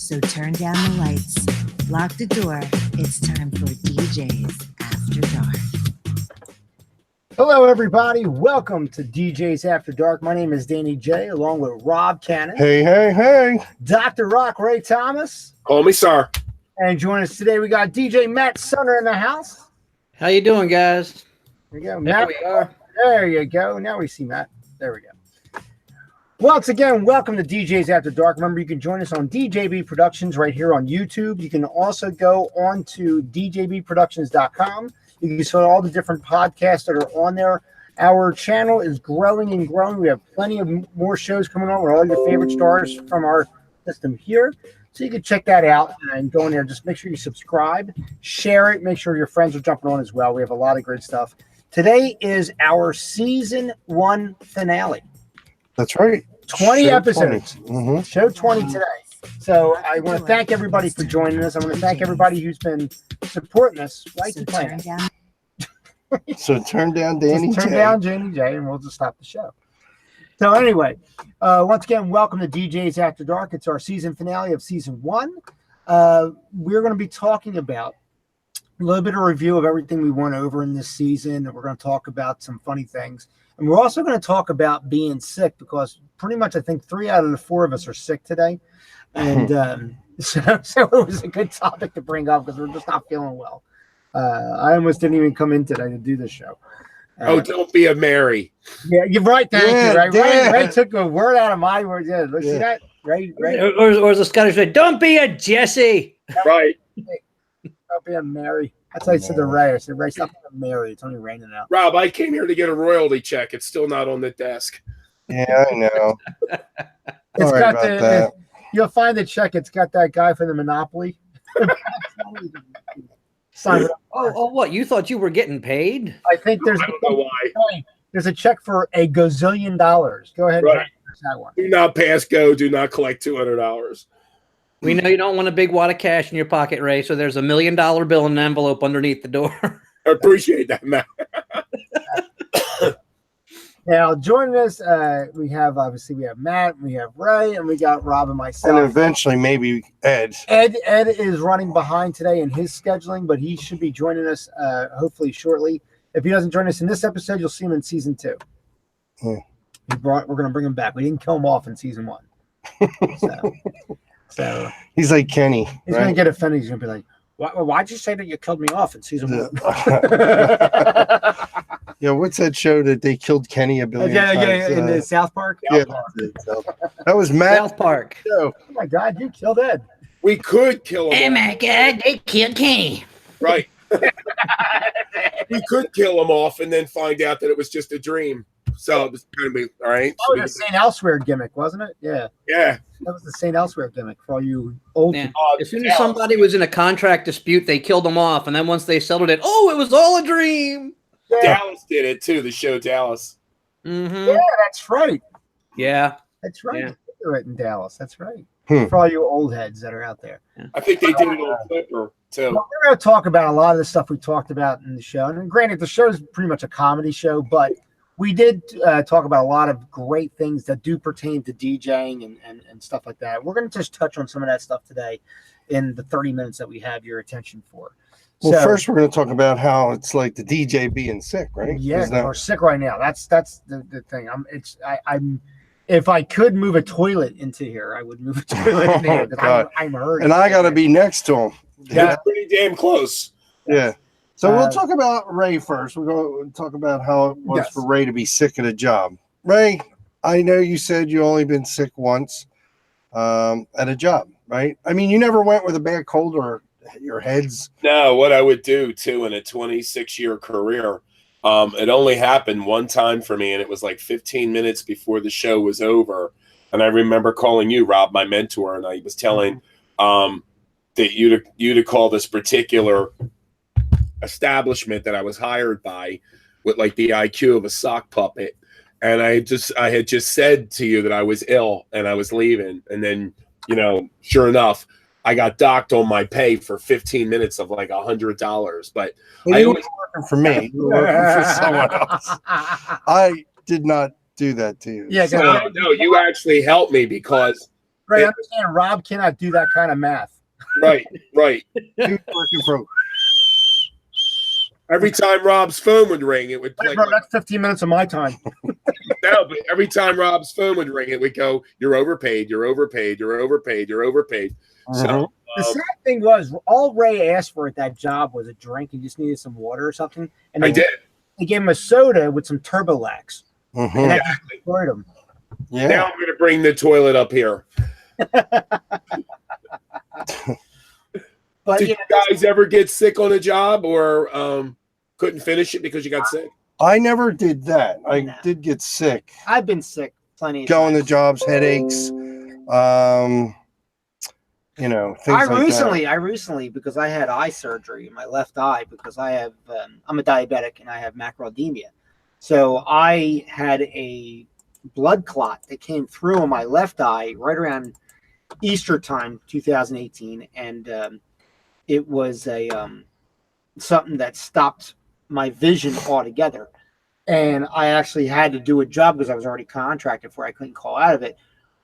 So turn down the lights, lock the door. It's time for DJs After Dark. Hello, everybody. Welcome to DJs After Dark. My name is Danny J, along with Rob Cannon. Hey. Dr. Rock Ray Thomas. Call me sir. And join us today, we got DJ Matt Sunner in the house. How you doing, guys? There you go. There Matt, we are. There you go. Now we see Matt. There we go. Once again, welcome to DJs After Dark. Remember, you can join us on DJB Productions right here on YouTube. You can also go on to djbproductions.com. You can see all the different podcasts that are on there. Our channel is growing and growing. We have plenty of more shows coming on with all your favorite stars from our system here. So you can check that out and go in there. Just make sure you subscribe, share it, make sure your friends are jumping on as well. We have a lot of great stuff. Today is our season 1 finale. That's right. 20 Show episodes. 20. Mm-hmm. Show 20 today. So I want to thank everybody for joining us. I want to thank everybody who's been supporting us right So to turn plan. down. So turn down Danny Just turn J. down Danny J and we'll just stop the show. So anyway, once again, welcome to DJs After Dark. It's our season finale of season 1. We're going to be talking about a little bit of review of everything we went over in this season. And we're going to talk about some funny things. And we're also going to talk about being sick because pretty much I think 3 out of the 4 of us are sick today. And so it was a good topic to bring up because we're just not feeling well. I almost didn't even come in today to do this show. Don't be a Mary. Yeah, you're right. Thank Yeah, you. Right? yeah. Ray took a word out of my words. Yeah, look, see that? Ray. Or as the Scottish say, don't be a Jesse. Right. Don't be a Mary. That's how I said to Ray. I said, Ray, stop being a Mary. It's only raining out. Rob, I came here to get a royalty check. It's still not on the desk. Yeah, I know. It's Sorry got about the. that. You'll find the check. It's got that guy from the Monopoly. Sign it up. Oh, what? You thought you were getting paid? I think there's. I don't know why. There's a check for $1 gazillion. Go ahead. Right. And that one. Do not pass go. Do not collect $200. We know you don't want a big wad of cash in your pocket, Ray, so there's $1 million bill in an envelope underneath the door. I appreciate that, Matt. Now, joining us, we have Matt, we have Ray, and we got Rob and myself. And eventually maybe Ed. Ed is running behind today in his scheduling, but he should be joining us hopefully shortly. If he doesn't join us in this episode, you'll see him in season 2. We're going to bring him back. We didn't kill him off in season 1. So He's like Kenny. he's right? going to get offended. He's going to be like, why'd you say that you killed me off in season 1? Yeah, what's that show that they killed Kenny a billion times? in the South Park. Yeah, that was Matt. South Park. Show. Oh my God, you killed Ed. We could kill him. Oh my God, they killed Kenny. Right. We could kill him off and then find out that it was just a dream. So it was going to be all right. That was the St. Elsewhere gimmick, wasn't it? Yeah, Yeah. that was the St. Elsewhere gimmick for all you old Yeah. people. As soon as somebody was in a contract dispute, they killed them off, and then once they settled it, it was all a dream. Yeah, Dallas did it too. The show Dallas. Mm-hmm. yeah, that's right. Yeah. That's right. Yeah. They do it in Dallas. That's right. Hmm. For all you old heads that are out there. I think they did it on Clipper too. Well, we're going to talk about a lot of the stuff we talked about in the show. And granted, the show is pretty much a comedy show, but we did talk about a lot of great things that do pertain to DJing and stuff like that. We're going to just touch on some of that stuff today in the 30 minutes that we have your attention for. Well, So, first we're going to talk about how it's like the DJ being sick, right? yeah, Isn't that- we're sick right now. That's the thing. I'm if I could move a toilet into here, I would move a toilet in here. 'Cause God. I'm hurting. and I got to be next to him. Yeah. It's pretty damn close. Yeah. So we'll Uh, talk about Ray first. We're going to talk about how it was Yes. for Ray to be sick at a job. Ray, I know you said you only been sick once at a job, right? I mean, you never went with a bad cold or your head's. No, what I would do too in a 26-year career, it only happened one time for me, and it was like 15 minutes before the show was over. And I remember calling you, Rob, my mentor, and I was telling that you to call this particular establishment that I was hired by with like the IQ of a sock puppet. And I had just said to you that I was ill and I was leaving. And then, sure enough, I got docked on my pay for 15 minutes of like $100. But I You always, were working for me. You were working for someone else. I did not do that to you. Yeah, So- go ahead. no, you actually helped me because Right, understand. Rob cannot do that kind of math. Right. Who's working from? Every time Rob's phone would ring, it would play. Bro, that's 15 minutes of my time. No, but every time Rob's phone would ring, it would go, "You're overpaid. You're overpaid. You're overpaid. You're overpaid." So The sad thing was, all Ray asked for at that job was a drink. He just needed some water or something. And I did. They gave him a soda with some Turbolax. And that just destroyed him. Yeah. Now I'm going to bring the toilet up here. But Did you guys ever get sick on a job or couldn't finish it because you got sick? I never did that. I did get sick. I've been sick plenty of Going to times. jobs, headaches, things I recently, because I had eye surgery in my left eye because I have, I'm a diabetic and I have macroedemia. So I had a blood clot that came through in my left eye right around Easter time, 2018. And it was a something that stopped my vision altogether. And I actually had to do a job because I was already contracted for it. I couldn't call out of it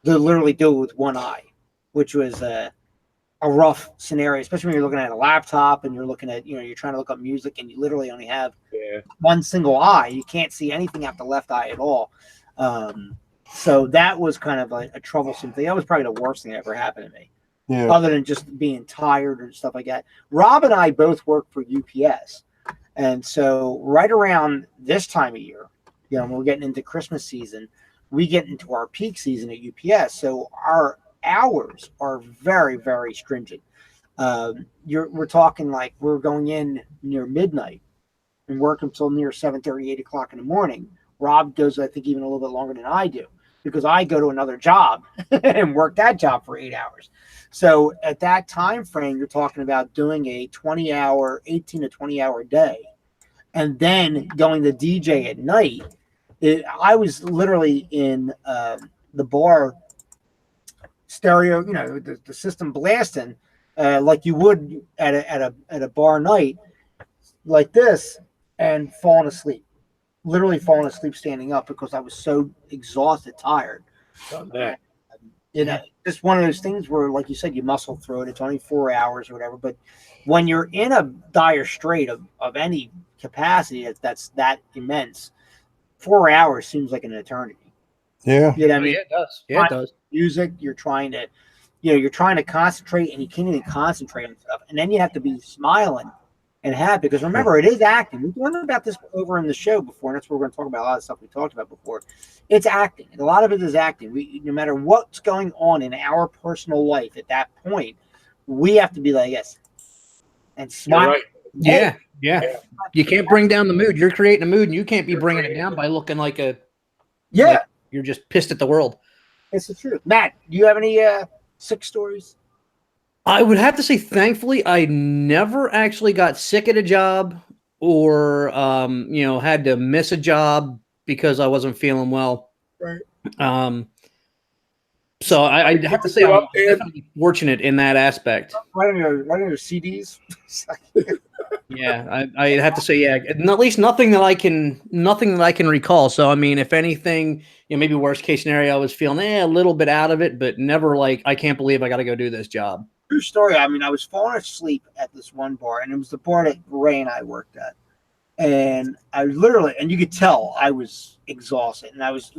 to literally do it with one eye, which was a rough scenario, especially when you're looking at a laptop and you're looking at, you're trying to look up music and you literally only have one single eye. You can't see anything out the left eye at all. So that was kind of a troublesome thing. That was probably the worst thing that ever happened to me. Yeah. Other than just being tired and stuff like that. Rob and I both work for UPS. And so right around this time of year, when we're getting into Christmas season, we get into our peak season at UPS. So our hours are very, very stringent. We're talking like we're going in near midnight and work until near 7:30, 8 o'clock in the morning. Rob goes, I think, even a little bit longer than I do because I go to another job and work that job for 8 hours. So at that time frame, you're talking about doing a 20-hour, 18 to 20-hour day, and then going to DJ at night. I was literally in the bar stereo, the system blasting like you would at a bar night like this, and falling asleep. Literally falling asleep standing up because I was so exhausted, tired. Just one of those things where, like you said, you muscle through it. It's only 4 hours or whatever. But when you're in a dire strait of any capacity that's that immense, 4 hours seems like an eternity. Yeah. You know what I mean? Yeah, it does. Yeah, it does. Music, you're trying to concentrate, and you can't even concentrate on stuff. And then you have to be smiling and happy because remember, it is acting. We've learned about this over in the show before, and that's what we're going to talk about. A lot of stuff we talked about before. It's acting, and a lot of it is acting. No matter what's going on in our personal life at that point, we have to be like, yes, and smile. Right. Yeah. You can't bring down the mood. You're creating a mood, and you can't be bringing it down by looking like you're just pissed at the world. It's the truth. Matt, do you have any sick stories? I would have to say, thankfully, I never actually got sick at a job or, had to miss a job because I wasn't feeling well. Right. So I have to say I'm definitely fortunate in that aspect. Right on your CDs. Yeah, I have to say, yeah, at least nothing that I can recall. So I mean, if anything, maybe worst case scenario, I was feeling a little bit out of it, but never like I can't believe I got to go do this job. True story. I mean, I was falling asleep at this one bar, and it was the bar that Ray and I worked at. And I literally, and you could tell I was exhausted, and I was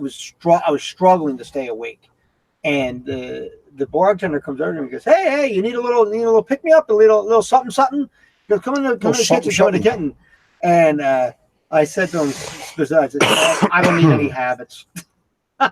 struggling to stay awake. And the bartender comes over to me and goes, "Hey, you need a little pick me up, a little something. He goes, come in the kitchen." And I said to him, besides, I don't need any habits. I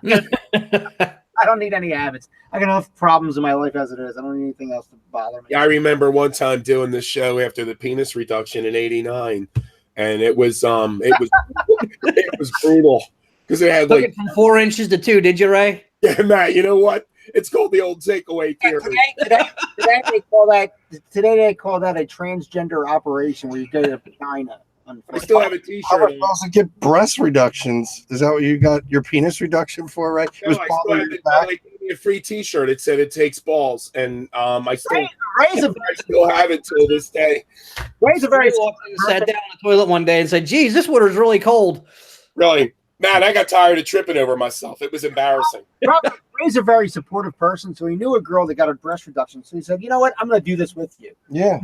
don't need any habits. I got enough problems in my life as it is. I don't need anything else to bother me. Yeah, I remember one time doing this show after the penis reduction in '89, and it was it was brutal because it had took it from 4 inches to 2. Did you, Ray? Yeah, Matt. You know what? It's called the old takeaway theory. Today they call that a transgender operation where you go to vagina. I still have a How T-shirt. about also get breast reductions? Is that what you got your penis reduction for, right? No, I still have a free T-shirt. It said it takes balls, and I still have it till this day. Ray's a very sat down on the toilet one day and said, "Geez, this water's really cold." Really, Matt, I got tired of tripping over myself. It was embarrassing. Ray's a very supportive person, so he knew a girl that got a breast reduction. So he said, "You know what? I'm going to do this with you." Yeah.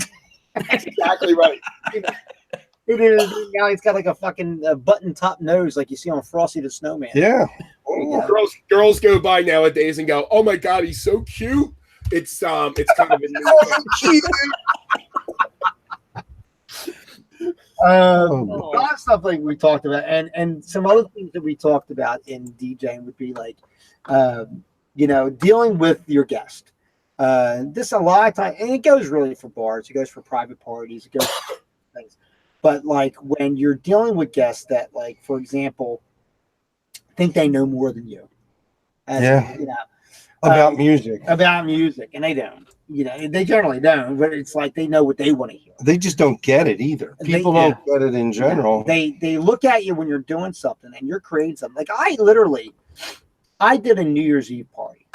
That's exactly right. It is now. He's got like a fucking button top nose, like you see on Frosty the Snowman. Yeah. Yeah. Girls go by nowadays and go, "Oh my god, he's so cute." It's kind of a new A lot of stuff like we talked about, and some other things that we talked about in DJing would be like, dealing with your guest. This a lot of time, and it goes really for bars, it goes for private parties, it goes for things. But like when you're dealing with guests that, like, for example, think they know more than you, about music, and they don't. They generally don't, but it's like they know what they want to hear. they just don't get it either. People don't get it in general. They look at you when you're doing something and you're creating something. Like I did a New Year's Eve party,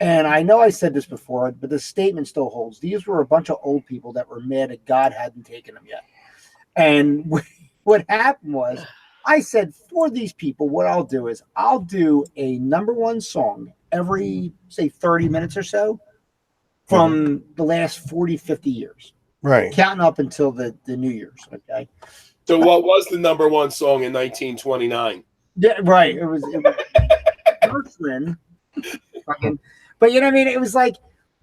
and I know I said this before, but the statement still holds. These were a bunch of old people that were mad that God hadn't taken them yet. And what happened was, I said, for these people, what I'll do is I'll do a number one song every, say, 30 minutes or so from the last 40, 50 years. Right. Counting up until the New Year's. Okay. So what was the number one song in 1929? Yeah, right. It was Earthwind. But you know what I mean? It was like,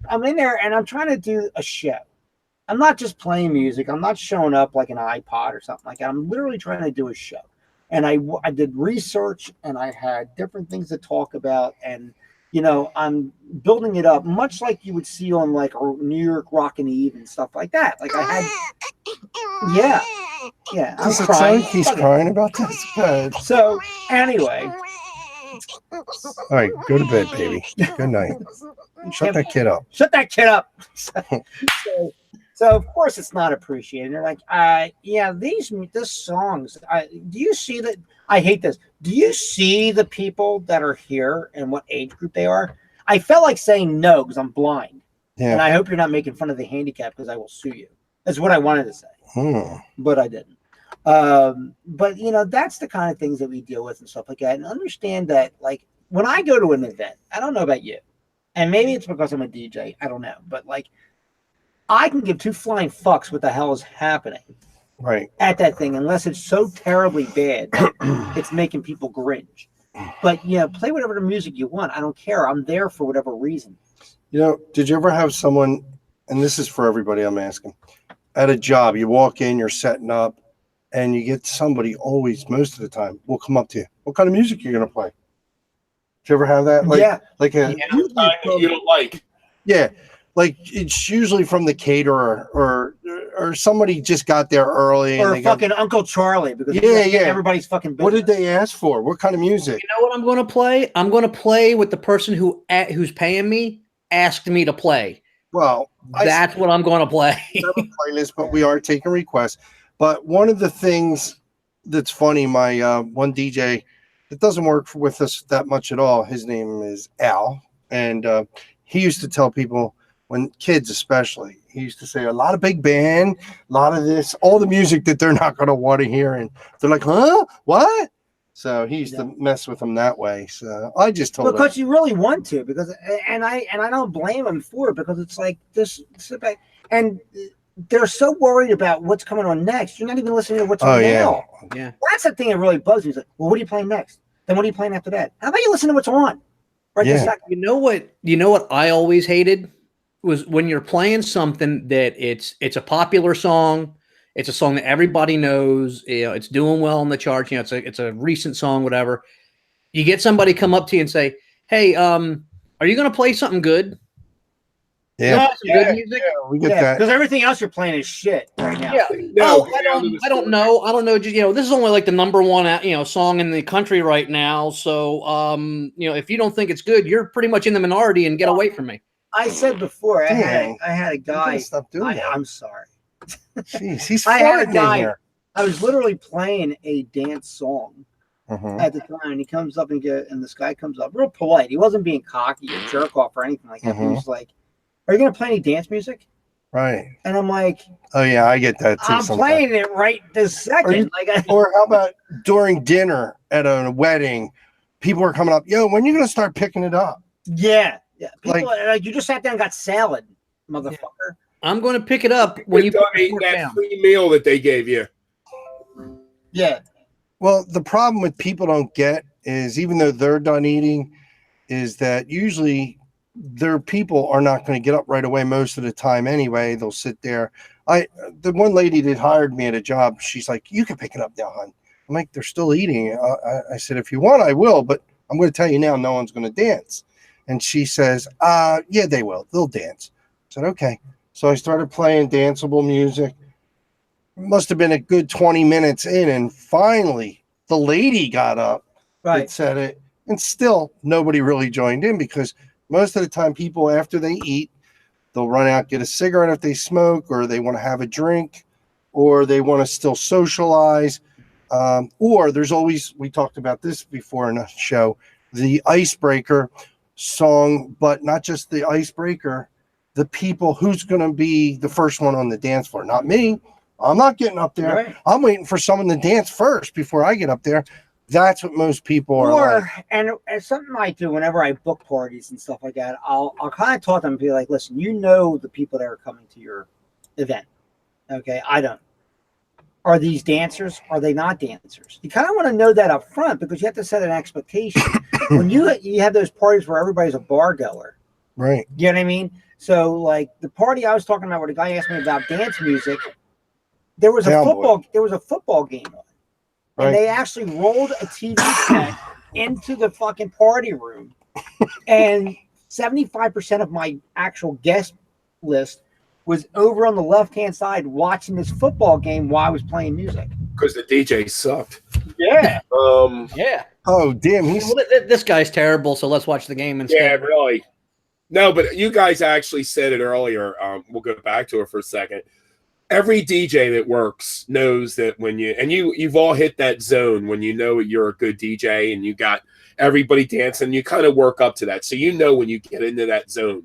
I'm in there and I'm trying to do a show. I'm not just playing music. I'm not showing up like an iPod or something like that. I'm literally trying to do a show. And I did research, and I had different things to talk about. And, I'm building it up much like you would see on like a New York Rockin' Eve and stuff like that. Like I had, yeah. I'm crying. He's crying about this bed. So anyway. All right, go to bed, baby. Good night. Shut that kid up. Shut that kid up. So of course it's not appreciated. They're like, this songs. Do you see that? I hate this. Do you see the people that are here and what age group they are? I felt like saying no because I'm blind, and I hope you're not making fun of the handicap because I will sue you. That's what I wanted to say, but I didn't. But that's the kind of things that we deal with and stuff like that. And understand that, like, when I go to an event, I don't know about you, and maybe it's because I'm a DJ. I don't know, but like, I can give two flying fucks what the hell is happening at that thing, unless it's so terribly bad that it's making people cringe. But play whatever the music you want. I don't care. I'm there for whatever reason. Did you ever have someone, and this is for everybody I'm asking, at a job, you walk in, you're setting up, and you get somebody always, most of the time, will come up to you. What kind of music are you going to play? Did you ever have that? Like a time that you don't like. Yeah. Like it's usually from the caterer or somebody just got there early. Or fucking Uncle Charlie, because everybody's fucking business. What did they ask for? What kind of music? You know what I'm going to play? I'm going to play with the person who's paying me asked me to play. Well, that's what I'm going to play. Never play this, but we are taking requests. But one of the things that's funny, my one DJ that doesn't work with us that much at all, his name is Al, and he used to tell people, when kids especially, he used to say a lot of big band, a lot of this, all the music that they're not going to want to hear, and they're like, huh, what? So he used to mess with them that way. So I just told him, because you really want to, because and I don't blame him for it, because it's like this, and they're so worried about what's coming on next. You're not even listening to what's on now. Yeah, that's the thing that really bugs me. He's like, well, what are you playing next? Then what are you playing after that? How about you listen to what's on? Right. Yeah. You know what I always hated was when you're playing something that it's a popular song, it's a song that everybody knows, it's doing well on the charts, it's a recent song, whatever. You get somebody come up to you and say, "Hey, are you going to play something good?" Yeah, good music. Yeah, we get that, because everything else you're playing is shit right now. Yeah, no, I don't know. Just this is only like the number one song in the country right now. So if you don't think it's good, you're pretty much in the minority, and get away from me. I said before, I had a guy. Stop doing that. I'm sorry. Jeez, he's I had a guy. here. I was literally playing a dance song at the time, and he comes up and this guy comes up real polite. He wasn't being cocky or jerk off or anything like that. He was like, "Are you going to play any dance music?" Right. And I'm like, "Oh yeah, I get that too." I'm playing it right this second. Or how about during dinner at a wedding, people are coming up, "Yo, when are you going to start picking it up?" Yeah. People Like- like you just sat down and got salad, motherfucker. I'm going to pick it up when you You're put done the eating fork that down. free meal that they gave you. Yeah. Well, the problem with people don't get is even though they're done eating, is that usually their people are not going to get up right away most of the time anyway. They'll sit there. The one lady that hired me at a job, she's like, "You can pick it up now, hon." I'm like, "They're still eating." I said, "If you want, I will, but I'm going to tell you now, no one's going to dance." And she says, "Yeah, they will. They'll dance." I said, "Okay." So I started playing danceable music. Must have been a good 20 minutes in, and finally the lady got up that said it, and still nobody really joined in because most of the time people after they eat, they'll run out, get a cigarette if they smoke, or they want to have a drink, or they want to still socialize, or there's always, we talked about this before in a show, the icebreaker song, but not just the icebreaker, the people who's going to be the first one on the dance floor. Not me. I'm not getting up there. Right. I'm waiting for someone to dance first before I get up there. That's what most people are like. And something I do whenever I book parties and stuff like that, I'll kind of talk to them and be like, listen, you know the people that are coming to your event. Okay, I don't. Are these dancers? Are they not dancers? You kind of want to know that up front because you have to set an expectation. When you have those parties where everybody's a bar goer, Right. you know what I mean? So like the party I was talking about where the guy asked me about dance music, there was a football game on. Right. And they actually rolled a TV set into the fucking party room. And 75% of my actual guest list was over on the left-hand side watching this football game while I was playing music. Because the DJ sucked. Yeah. Yeah. Oh, damn. He's Well, this guy's terrible, so let's watch the game Yeah, instead. really. No, but you guys actually said it earlier. We'll go back to it for a second. Every DJ that works knows that when you've all hit that zone when you know you're a good DJ and you got everybody dancing, you kind of work up to that. So you know when you get into that zone.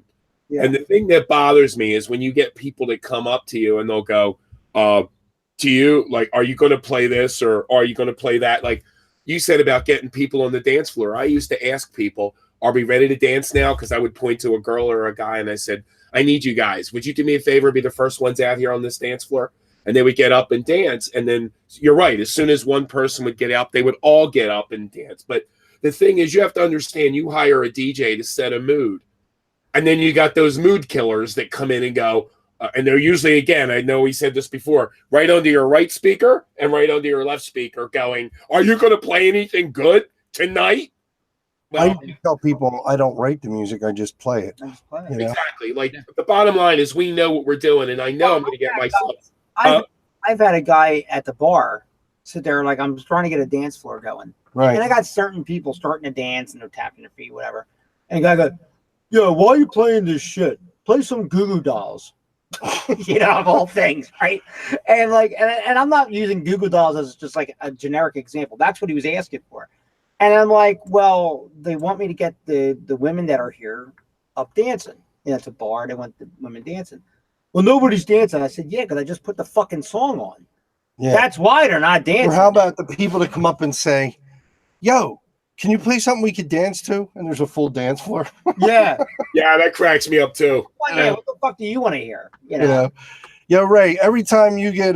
Yeah. And the thing that bothers me is when you get people that come up to you and they'll go, do you like, are you going to play this or are you going to play that? Like you said about getting people on the dance floor. I used to ask people, are we ready to dance now? Because I would point to a girl or a guy and I said, I need you guys. Would you do me a favor, be the first ones out here on this dance floor? And they would get up and dance. And then you're right. As soon as one person would get up, they would all get up and dance. But the thing is, you have to understand, you hire a DJ to set a mood. And then you got those mood killers that come in and go, and they're usually, again, I know we said this before, right under your right speaker and right under your left speaker going, are you going to play anything good tonight? Well, I tell people I don't write the music, I just play it. You know? exactly. Like the bottom line is we know what we're doing, and I know I'm going to get myself. I've had a guy at the bar sit there like I'm trying to get a dance floor going. Right. And I got certain people starting to dance and they're tapping their feet, whatever. And the guy goes, "Yo, why are you playing this shit? Play some Goo Goo Dolls." You know, of all things, right? And like, and I'm not using Goo Goo Dolls as just like a generic example. That's what he was asking for. And I'm like, well, they want me to get the women that are here up dancing. You know, it's a bar. They want the women dancing. Well, nobody's dancing. I said, yeah, because I just put the fucking song on. Yeah. That's why they're not dancing. Or how about the people that come up and say, yo, can you play something we could dance to? And there's a full dance floor. Yeah. Yeah, that cracks me up too. Well, yeah, what the fuck do you want to hear? You know? You know? Yo, Ray, every time you get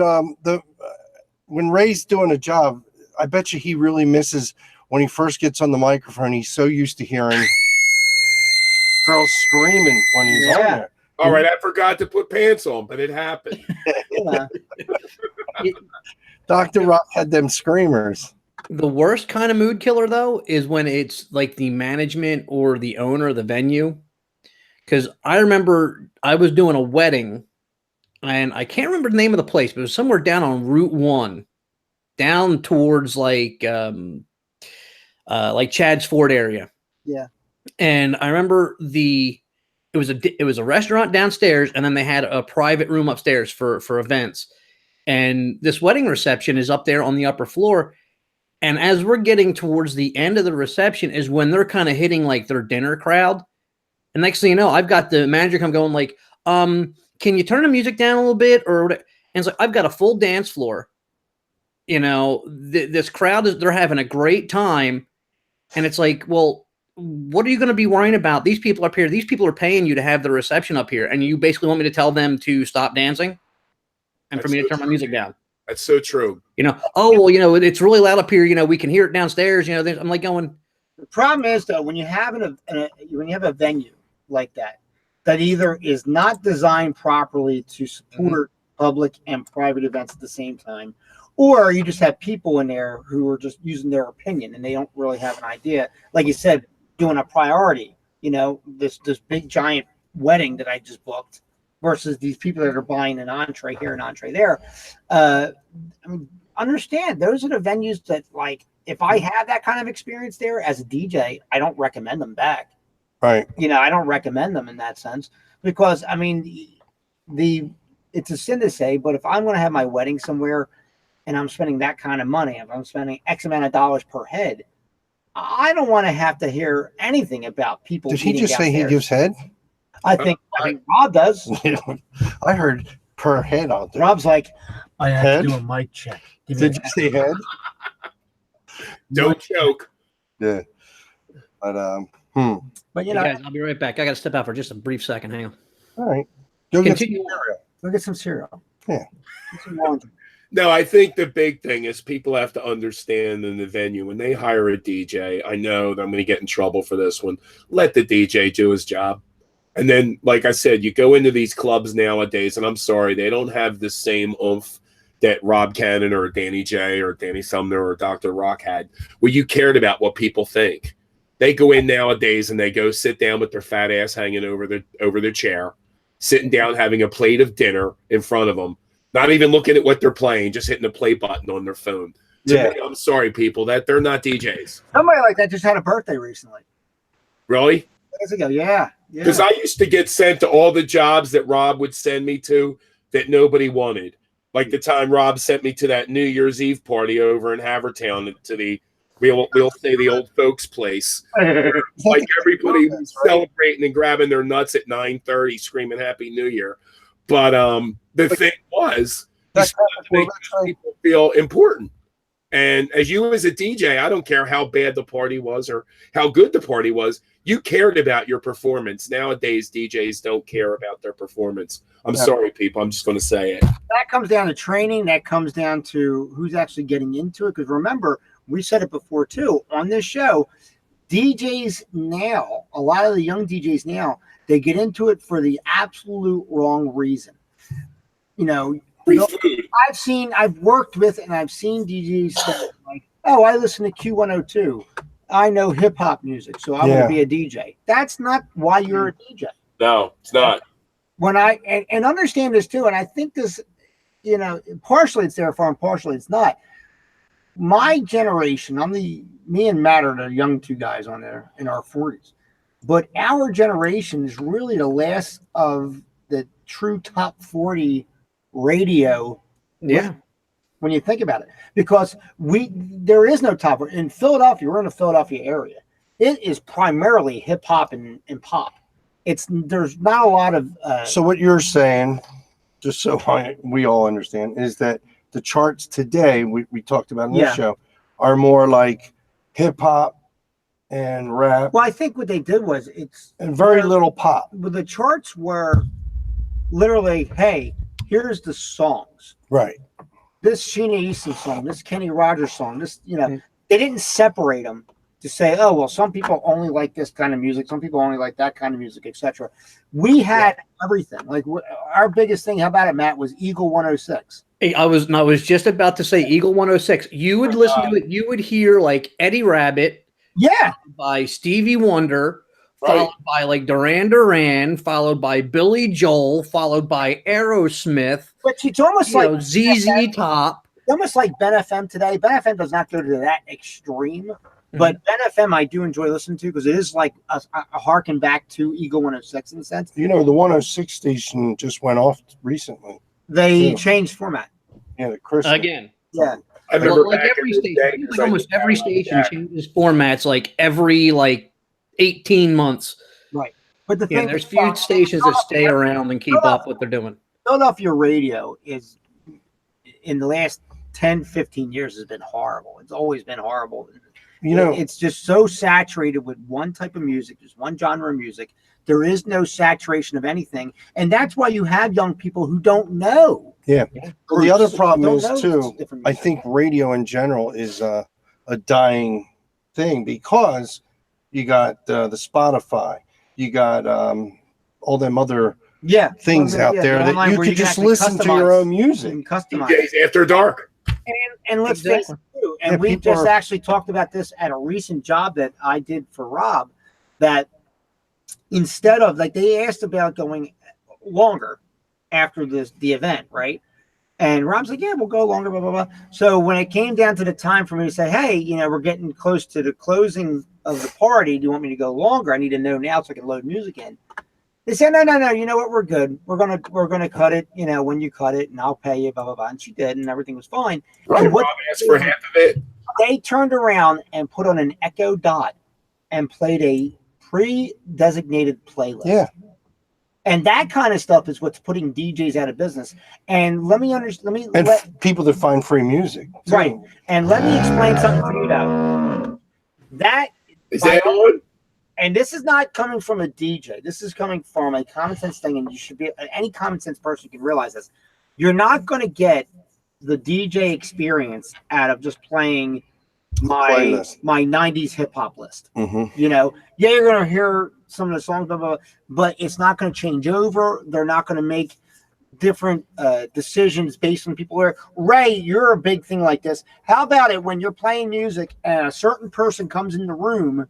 when Ray's doing a job, I bet you he really misses when he first gets on the microphone. He's so used to hearing girls screaming when he's on there. All right, I forgot to put pants on, but it happened. Yeah. Dr. Rock had them screamers. The worst kind of mood killer, though, is when it's like the management or the owner of the venue. Because I remember I was doing a wedding, and I can't remember the name of the place, but it was somewhere down on Route 1, down towards like Chad's Ford area. Yeah. And I remember it was a restaurant downstairs, and then they had a private room upstairs for events. And this wedding reception is up there on the upper floor. And as we're getting towards the end of the reception is when they're kind of hitting like their dinner crowd. And next thing you know, I've got the manager come going like, can you turn the music down a little bit? Or and it's like, I've got a full dance floor. You know, this crowd they're having a great time. And it's like, well, what are you going to be worrying about? These people up here, these people are paying you to have the reception up here, and you basically want me to tell them to stop dancing and for That's me to so turn my true. music down. That's so true. Oh, well, it's really loud up here. We can hear it downstairs. I'm like going, The problem is though, when you have when you have a venue like that either is not designed properly to support public and private events at the same time, or you just have people in there who are just using their opinion and they don't really have an idea. Like you said, doing a priority. This big giant wedding that I just booked versus these people that are buying an entree here and entree there. Understand those are the venues that, like, if I had that kind of experience there as a DJ, I don't recommend them back. Right. I don't recommend them in that sense because it's a sin to say, but if I'm going to have my wedding somewhere and I'm spending that kind of money, if I'm spending X amount of dollars per head, I don't want to have to hear anything about people. Did he just say he gives head? I think Rob does. I heard per head out there. Rob's like, I have Head? to do a mic check. Did you say head? Don't joke. Yeah. But But hey guys, I'll be right back. I got to step out for just a brief second. Hang on. all right. Go get some Continue. cereal. Go get some cereal. Yeah. Get some laundry. No, I think the big thing is people have to understand in the venue when they hire a DJ. I know that I'm going to get in trouble for this one. Let the DJ do his job. And then, like I said, you go into these clubs nowadays, and I'm sorry, they don't have the same oomph that Rob Cannon or Danny J or Danny Sumner or Dr. Rock had, where you cared about what people think. They go in nowadays and they go sit down with their fat ass hanging over their chair, sitting down having a plate of dinner in front of them, not even looking at what they're playing, just hitting the play button on their phone. To me, I'm sorry, people, that they're not DJs. Somebody like that just had a birthday recently. Really? Years ago, yeah. Because I used to get sent to all the jobs that Rob would send me to that nobody wanted. Like the time Rob sent me to that New Year's Eve party over in Havertown to the we'll say the old folks place. Like everybody was celebrating and grabbing their nuts at 9:30, screaming Happy New Year. But the thing was, people feel important. And as you as a DJ, I don't care how bad the party was or how good the party was. You cared about your performance. Nowadays, DJs don't care about their performance. I'm sorry, people. I'm just going to say it. That comes down to training. That comes down to who's actually getting into it. Because remember, we said it before, too, on this show, DJs now, a lot of the young DJs now, they get into it for the absolute wrong reason. I've worked with and I've seen DJs say, like, oh, I listen to Q102. I know hip hop music, so I'm going to be a DJ. That's not why you're a DJ. No, it's not. When and understand this too, and I think this, partially it's their farm, partially it's not. My generation, me and Matt are the young two guys on there in our 40s, but our generation is really the last of the true top 40 radio. Yeah. When you think about it, because there is no top in Philadelphia. We're in the Philadelphia area. It is primarily hip hop and pop. There's not a lot of. So what you're saying, just so we all understand, is that the charts today we talked about in this show are more like hip hop and rap. Well, I think what they did was and very little pop. But the charts were literally, hey, here's the songs. Right. This Sheena Easton song, this Kenny Rogers song, this, they didn't separate them to say, oh, well, some people only like this kind of music, some people only like that kind of music, etc. We had everything. Like our biggest thing, how about it, Matt, was Eagle 106. Hey, I was just about to say Eagle 106. You would listen to it, you would hear like Eddie Rabbit, by Stevie Wonder, followed by like Duran Duran, followed by Billy Joel, followed by Aerosmith. But it's almost like ZZ Top. Almost like Ben FM today. Ben FM does not go to that extreme, but Ben FM I do enjoy listening to because it is like a harken back to Eagle 106 in a sense. The 106 station just went off recently. They changed format. Yeah, the Chris again. Yeah. I remember like every station, like almost every station changes formats like every 18 months. Right. But the thing there's few stations that stay around and keep up what they're doing. Philadelphia radio is in the last 10, 15 years has been horrible. It's always been horrible. You know, It's just so saturated with one type of music, just one genre of music. There is no saturation of anything, and that's why you have young people who don't know. yeah. Well, the other problem Don't is know too, different I music. think radio in general is a dying thing, because you got the Spotify, you got all them other things out there the that online you where could can just actually listen to your customize. own music. You can customize. DJs After Dark. And let's face Exactly. it, too, and Yeah, we people just are- actually talked about this at a recent job that I did for Rob, that instead of, like, they asked about going longer after the event, right? And Rob's like, yeah, we'll go longer, blah, blah, blah. So when it came down to the time for me to say, hey, we're getting close to the closing of the party. Do you want me to go longer? I need to know now so I can load music in. They said, no. You know what? We're good. We're gonna cut it. When you cut it, and I'll pay you. Blah blah blah. And she did, and everything was fine. Right. And what Rob asked for half of it. they turned around and put on an Echo Dot and played a pre-designated playlist. Yeah. And that kind of stuff is what's putting DJs out of business. And let me And people that find free music. too. Right. And let me explain something to you though. That Is that on? And this is not coming from a DJ. This is coming from a common sense thing, and you should be any common sense person can realize this. You're not going to get the DJ experience out of just playing my Playlist. 90s hip hop list. Mm-hmm. You're going to hear some of the songs, blah, blah, blah, but it's not going to change over. They're not going to make different decisions based on people where Ray, you're a big thing like this. How about it when you're playing music and a certain person comes in the room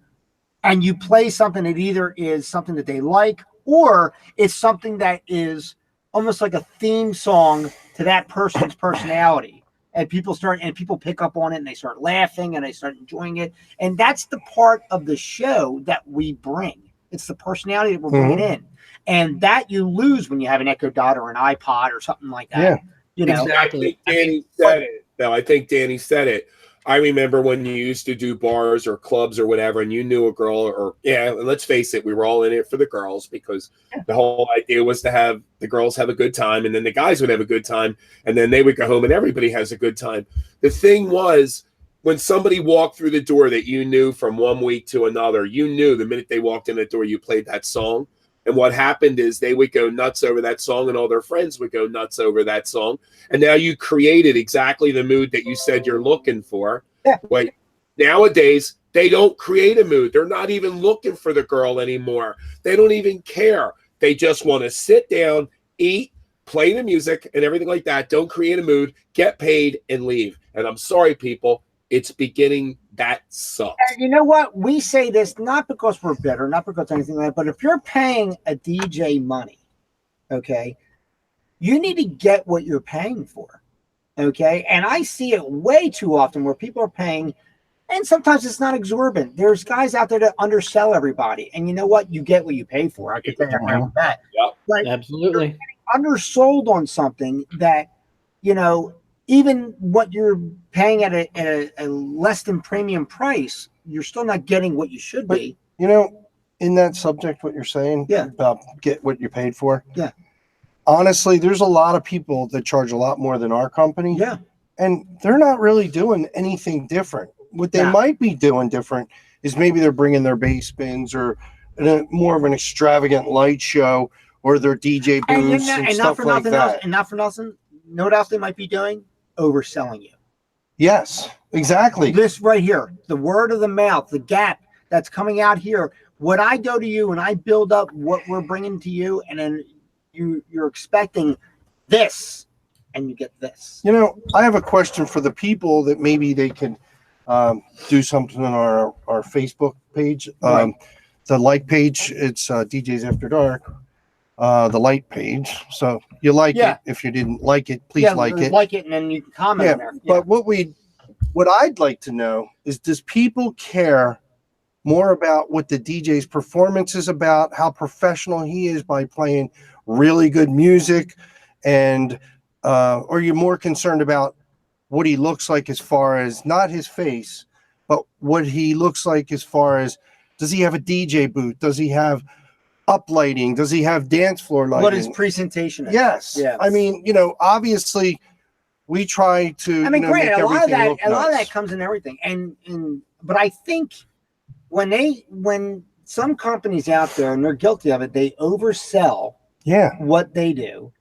and you play something that either is something that they like or it's something that is almost like a theme song to that person's personality. And people pick up on it and they start laughing and they start enjoying it. And that's the part of the show that we bring. It's the personality that we're bringing in. And that you lose when you have an Echo Dot or an iPod or something like that. Yeah. Exactly. I think Danny said it. No, I think Danny said it. I remember when you used to do bars or clubs or whatever, and you knew a girl, or let's face it, we were all in it for the girls because the whole idea was to have the girls have a good time, and then the guys would have a good time, and then they would go home, and everybody has a good time. The thing was, when somebody walked through the door that you knew from one week to another, you knew the minute they walked in the door, you played that song. And what happened is they would go nuts over that song and all their friends would go nuts over that song. And now you created exactly the mood that you said you're looking for. Yeah. Wait, nowadays, they don't create a mood. They're not even looking for the girl anymore. They don't even care. They just want to sit down, eat, play the music and everything like that. Don't create a mood, get paid and leave. And I'm sorry, people, it's beginning that sucks. And you know what? We say this not because we're bitter, not because anything like that, but if you're paying a DJ money, okay, you need to get what you're paying for. Okay. And I see it way too often where people are paying, and sometimes it's not exorbitant. There's guys out there that undersell everybody. And you know what? You get what you pay for. I can tell you that. Yep. But Absolutely. undersold on something that, even what you're paying at a less than premium price, you're still not getting what you should be. In that subject, what you're saying about get what you paid for. Yeah. Honestly, there's a lot of people that charge a lot more than our company. Yeah. And they're not really doing anything different. What they might be doing different is maybe they're bringing their bass bins or more of an extravagant light show or their DJ booths and stuff like that. And not for nothing, know what else they might be doing? Overselling you. Yes, exactly. This right here, the word of the mouth, the gap that's coming out here. When I go to you and I build up what we're bringing to you, and then you're expecting this, and you get this. I have a question for the people that maybe they can do something on our Facebook page. Right. The like page, it's DJs After Dark. The light page, so you like it. If you didn't like it, please like it, and then you can comment on there. But what I'd like to know is, does people care more about what the DJ's performance is about, how professional he is by playing really good music, and are you more concerned about what he looks like as far as not his face, but what he looks like as far as, does he have a DJ booth? Does he have up lighting? Does he have dance floor lighting? What his presentation is. Yes. Yeah. I mean, obviously we try to. I mean, make granted, a lot of everything look that nice. comes in everything, but I think when some companies out there and they're guilty of it, they oversell Yeah, what they do,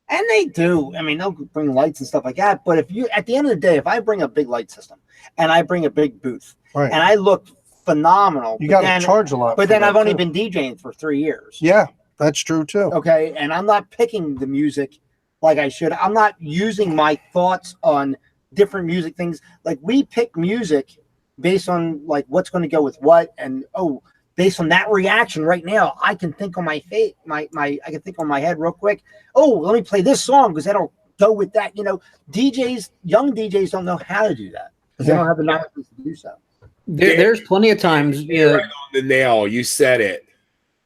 and they do. I mean, they'll bring lights and stuff like that. But if you, at the end of the day, if I bring a big light system and I bring a big booth right. and I look phenomenal, You got to charge a lot. But for then that, I've only too. been DJing for 3 years. Yeah, that's true too. Okay, and I'm not picking the music like I should. I'm not using my thoughts on different music things. Like we pick music based on like what's going to go with what, and based on that reaction right now, I can think on my face, I can think on my head real quick. Oh, let me play this song because that'll go with that. You know, young DJs don't know how to do that because they don't have the knowledge to do so. There's plenty of times. You're right on the nail. You said it.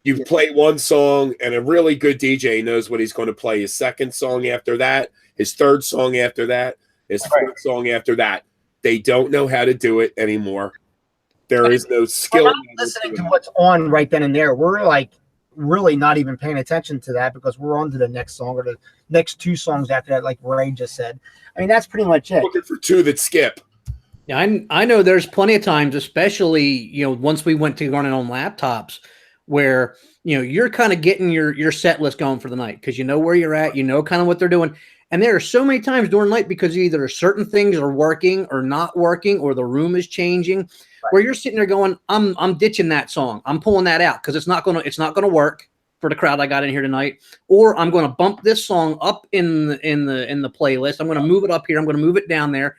You play one song, and a really good DJ knows what he's going to play. His second song after that, his third song after that, his fourth song after that. They don't know how to do it anymore. There is no skill. We're not listening to what's on right then and there. We're like really not even paying attention to that because we're on to the next song or the next 2 songs after that, like Ray just said. I mean, that's pretty much it. Looking for 2 that skip. Yeah, I know there's plenty of times, especially, once we went to running on laptops, where, you're kind of getting your set list going for the night because you know where you're at, kind of what they're doing. And there are so many times during the night because either certain things are working or not working, or the room is changing, where you're sitting there going, I'm ditching that song. I'm pulling that out because it's not gonna work for the crowd I got in here tonight. Or I'm going to bump this song up in the playlist. I'm going to move it up here. I'm going to move it down there.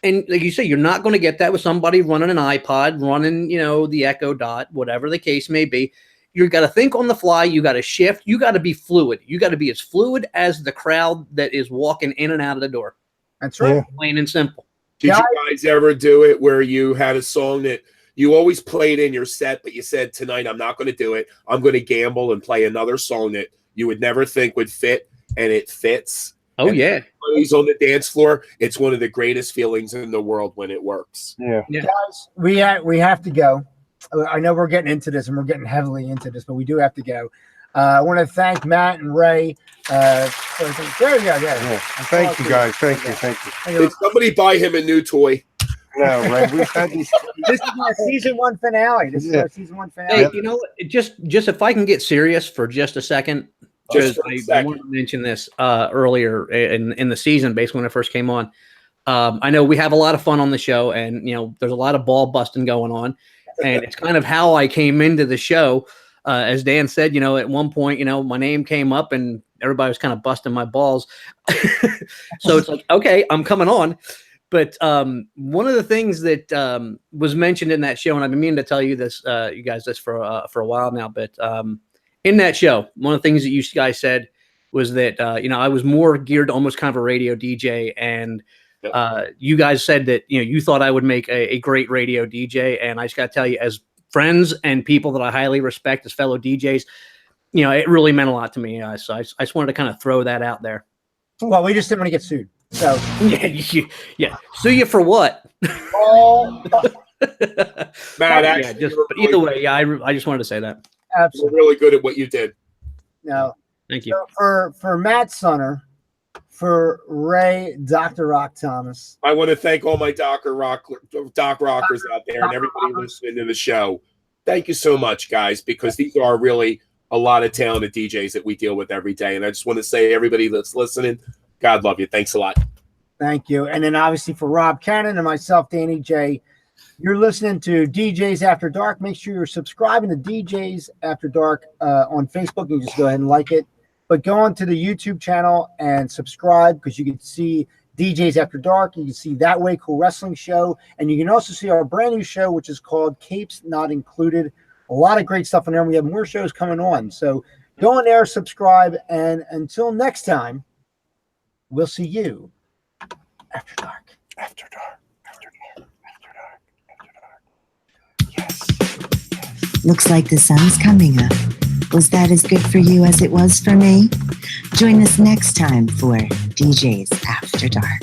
And like you say, you're not going to get that with somebody running an iPod, running, the Echo Dot, whatever the case may be. You got to think on the fly. You got to shift. You got to be fluid. You got to be as fluid as the crowd that is walking in and out of the door. That's right. Yeah. Plain and simple. Did you guys ever do it where you had a song that you always played in your set, but you said, tonight I'm not going to do it. I'm going to gamble and play another song that you would never think would fit, and it fits? Oh, and yeah. He's on the dance floor. It's one of the greatest feelings in the world when it works. Yeah. Guys, we have to go. I know we're getting into this and we're getting heavily into this, but we do have to go. I want to thank Matt and Ray. There you go. Yeah. Thank you, guys. Thank you. Did somebody buy him a new toy? No, right. We've had these. This is our season 1 finale. Hey, you know what? Just if I can get serious for just a second, because I wanted to mention this earlier in the season, basically when I first came on. I know we have a lot of fun on the show, and there's a lot of ball busting going on, and it's kind of how I came into the show. As Dan said, at one point, my name came up, and everybody was kind of busting my balls. So it's like, okay, I'm coming on. But one of the things that was mentioned in that show, and I've been meaning to tell you this, you guys, this for a while now, but in that show, one of the things that you guys said was that I was more geared to almost kind of a radio DJ, and you guys said that you thought I would make a great radio DJ, and I just got to tell you, as friends and people that I highly respect as fellow DJs, it really meant a lot to me. So I just wanted to kind of throw that out there. Well, we just didn't want to get sued. So yeah. Sue you for what? Matt, but either way, I just wanted to say that. Absolutely. You're really good at what you did. No. Thank you. So for Matt Sunner, for Ray, Dr. Rock Thomas. I want to thank all my Doc Rockers out there and everybody listening to the show. Thank you so much, guys, because these are really a lot of talented DJs that we deal with every day. And I just want to say, everybody that's listening, God love you. Thanks a lot. Thank you. And then obviously for Rob Cannon and myself, Danny J, you're listening to DJs After Dark. Make sure you're subscribing to DJs After Dark on Facebook. You just go ahead and like it. But go on to the YouTube channel and subscribe, because you can see DJs After Dark. You can see That Way Cool Wrestling Show. And you can also see our brand new show, which is called Capes Not Included. A lot of great stuff in there. We have more shows coming on. So go in there, subscribe. And until next time, we'll see you after dark. After dark. After dark. After dark. After dark. Yes. Looks like the sun's coming up. Was that as good for you as it was for me? Join us next time for DJs After Dark.